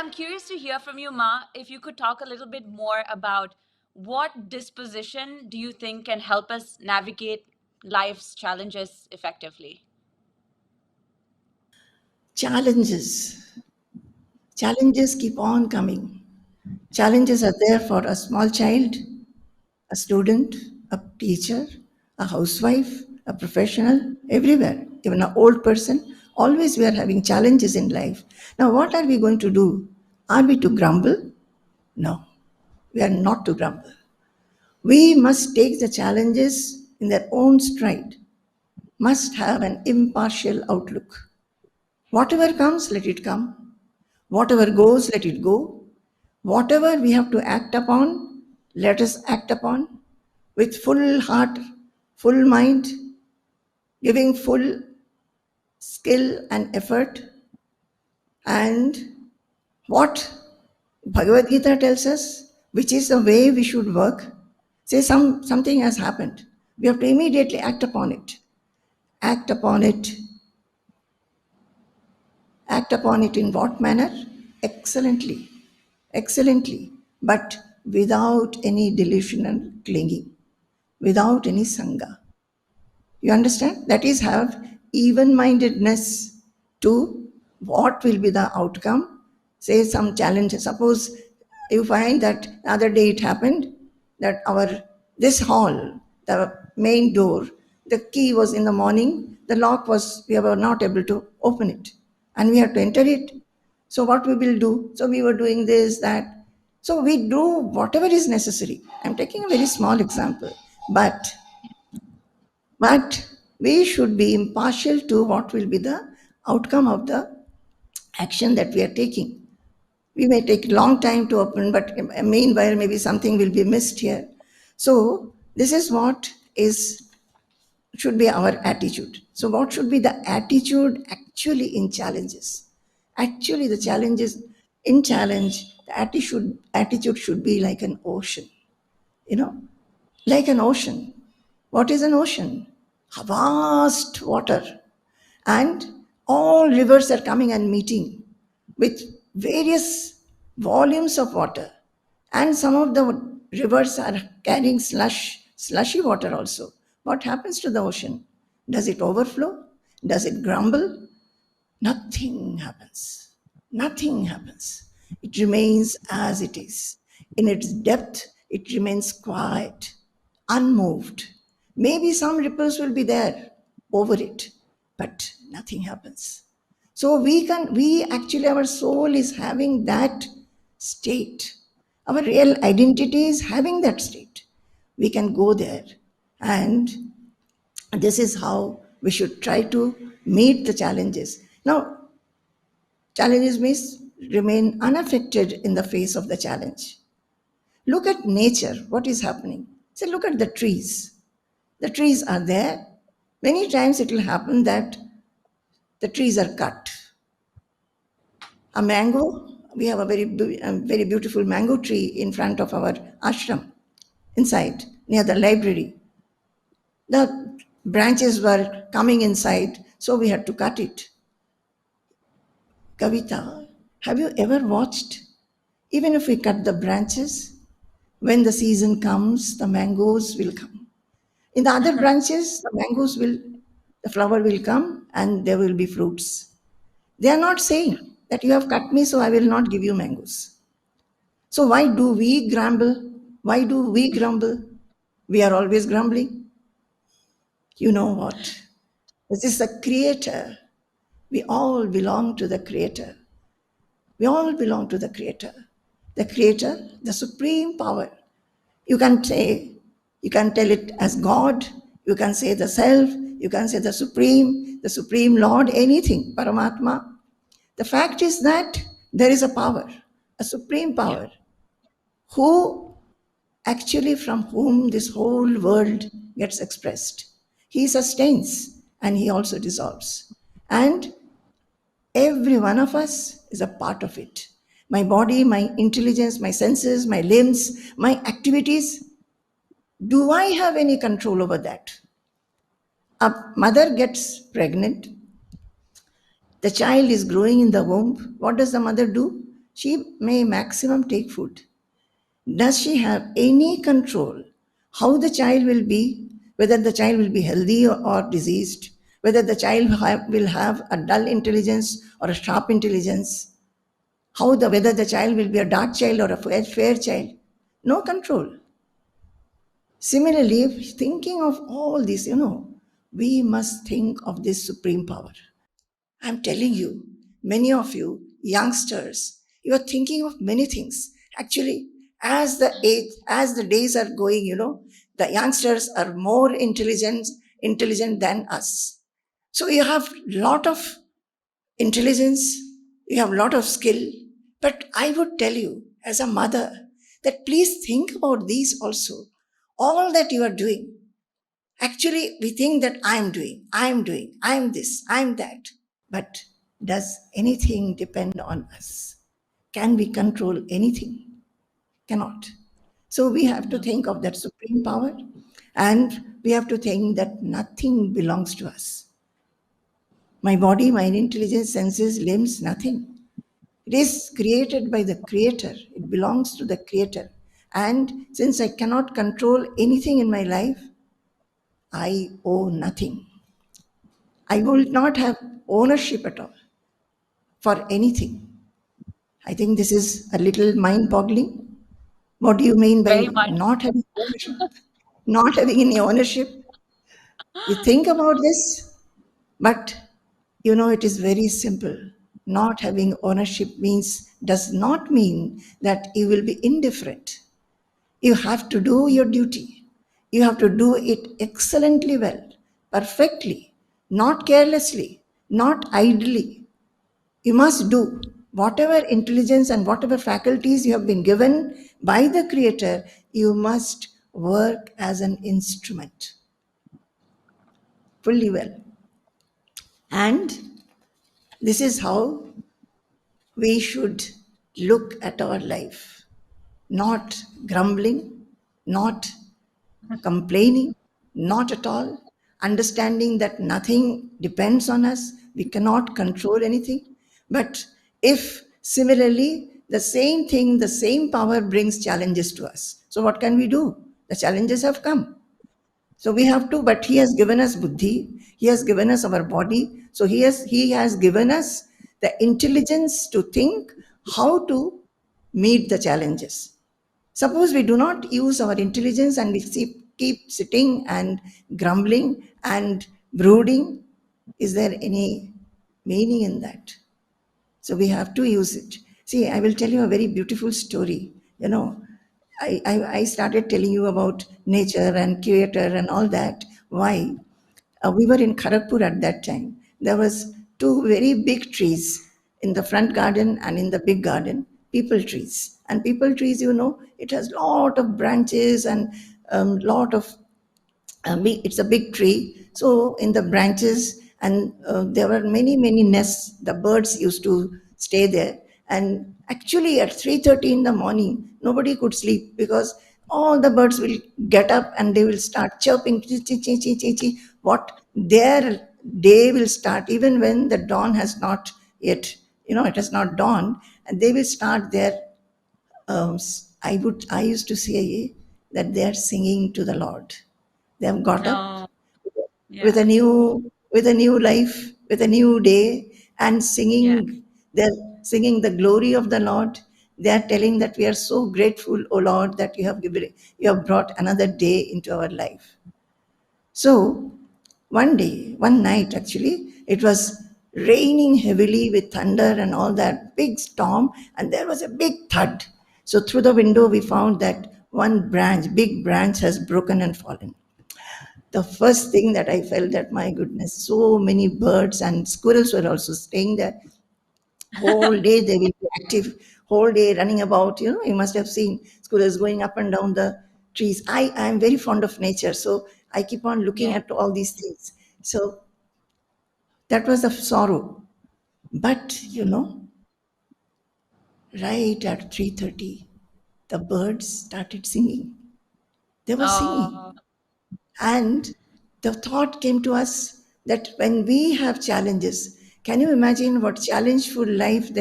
I'm curious to hear from you, Ma, if you could talk a little bit more about what disposition do you think can help us navigate life's challenges effectively? Challenges. Challenges keep on coming. Challenges are there for a small child, a student, a teacher, a housewife, a professional, everywhere, even an old person. Always we are having challenges in life. Now, what are we going to do? Are we to grumble? No, we are not to grumble. We must take the challenges in their own stride, must have an impartial outlook. Whatever comes, let it come. Whatever goes, let it go. Whatever we have to act upon, let us act upon with full heart, full mind, giving full skill and effort. And what Bhagavad Gita tells us, which is the way we should work. Say something has happened. We have to immediately act upon it. Act upon it. Act upon it in what manner? Excellently. Excellently. But without any delusional clinging, without any sangha. You understand? That is, have even-mindedness to what will be the outcome. Say some challenge. Suppose you find that the other day it happened that this hall, the main door, the key was in the morning, the lock was, we were not able to open it. And we had to enter it. So what we will do? So we were doing this, that. So we do whatever is necessary. I'm taking a very small example. But we should be impartial to what will be the outcome of the action that we are taking. We may take a long time to open, but meanwhile, maybe something will be missed here. So this is what should be our attitude. So what should be the attitude actually in challenges? Actually, the challenges in challenge, the attitude should be like an ocean. You know, like an ocean. What is an ocean? Vast water. And all rivers are coming and meeting with various volumes of water. And some of the rivers are carrying slushy water also. What happens to the ocean? Does it overflow? Does it grumble? Nothing happens. Nothing happens. It remains as it is. In its depth, it remains quiet, unmoved. Maybe some ripples will be there over it, but nothing happens. So we actually, our soul is having that state. Our real identity is having that state. We can go there, and this is how we should try to meet the challenges. Now, challenges means remain unaffected in the face of the challenge. Look at nature, what is happening. Say, look at the trees. The trees are there. Many times it will happen that the trees are cut. A mango, we have a very beautiful mango tree in front of our ashram, inside, near the library. The branches were coming inside, so we had to cut it. Kavita, have you ever watched? Even if we cut the branches, when the season comes, the mangoes will come. In the other branches, the flower will come and there will be fruits. They are not saying that you have cut me, so I will not give you mangoes. So why do we grumble? Why do we grumble? We are always grumbling. You know what? This is the Creator. We all belong to the Creator. We all belong to the Creator. The Creator, the supreme power. You can tell it as God, you can say the self, you can say the Supreme Lord, anything, Paramatma. The fact is that there is a power, a supreme power, who actually from whom this whole world gets expressed. He sustains and he also dissolves. And every one of us is a part of it. My body, my intelligence, my senses, my limbs, my activities. Do I have any control over that? A mother gets pregnant. The child is growing in the womb. What does the mother do? She may maximum take food. Does she have any control how the child will be, whether the child will be healthy or diseased, whether the child will have a dull intelligence or a sharp intelligence, whether the child will be a dark child or a fair child? No control. Similarly, thinking of all this, we must think of this supreme power. I'm telling you, many of you youngsters, you are thinking of many things. Actually, as the days are going, the youngsters are more intelligent than us. So you have lot of intelligence, you have lot of skill. But I would tell you, as a mother, that please think about these also. All that you are doing. Actually, we think that I'm doing, I'm this, I'm that. But does anything depend on us? Can we control anything? Cannot. So we have to No. think of that supreme power, and we have to think that nothing belongs to us. My body, my intelligence, senses, limbs, nothing. It is created by the Creator. It belongs to the Creator. And since I cannot control anything in my life, I owe nothing. I will not have ownership at all for anything. I think this is a little mind boggling. What do you mean Very by much. not having ownership? Not having any ownership? You think about this, but it is very simple. Not having ownership does not mean that you will be indifferent. You have to do your duty. You have to do it excellently well, perfectly, not carelessly, not idly. You must do whatever intelligence and whatever faculties you have been given by the Creator, you must work as an instrument fully well. And this is how we should look at our life, not grumbling, not complaining, not at all, understanding that nothing depends on us, we cannot control anything. But if similarly, the same thing, the same power brings challenges to us, so what can we do? The challenges have come. So we have to, but he has given us buddhi, he has given us our body, so he has given us the intelligence to think how to meet the challenges. Suppose we do not use our intelligence and we keep sitting and grumbling and brooding, is there any meaning in that? So we have to use it. See, I will tell you a very beautiful story. I started telling you about nature and creator and all that. Why? We were in Kharagpur at that time. There was two very big trees in the front garden and in the big garden, people trees. And people trees, it has lot of branches and lot of it's a big tree. So in the branches, and there were many many nests. The birds used to stay there. And actually, at 3:30 in the morning, nobody could sleep because all the birds will get up and they will start chirping, chee, chee, chee, chee, chee, chee. What their day will start even when the dawn has not yet, it has not dawned, and they will start their I used to say that they are singing to the Lord. They have got up No. with Yeah. a new life, with a new day, and Yeah. singing. They're singing the glory of the Lord. They are telling that we are so grateful, O Lord, that you have brought another day into our life. So one night actually, it was raining heavily with thunder and all that big storm, and there was a big thud. So through the window, we found that one big branch, has broken and fallen. The first thing that I felt that, my goodness, so many birds and squirrels were also staying there. Whole day they will be active, whole day running about. You must have seen squirrels going up and down the trees. I am very fond of nature, so I keep on looking Yeah. at all these things. So that was the sorrow. But right at 3:30, the birds started singing. They were singing. Oh, And the thought came to us that when we have challenges, can you imagine what challengeful life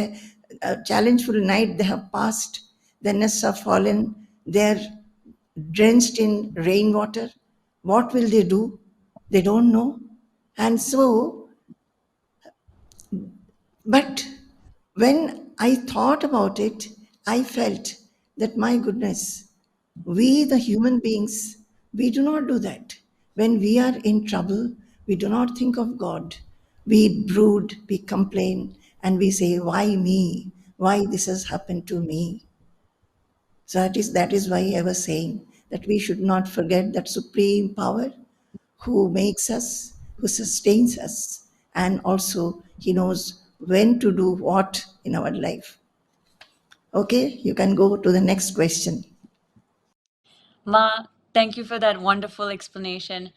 challengeful night they have passed, the nests are fallen, they're drenched in rainwater. What will they do? They don't know. And so, but when I thought about it, I felt that my goodness, we, the human beings, we do not do that. When we are in trouble, we do not think of God. We brood, we complain, and we say, why me? Why this has happened to me? So that is why I was saying that we should not forget that supreme power who makes us, who sustains us, and also he knows when to do what in our life. Okay, you can go to the next question. Ma, thank you for that wonderful explanation.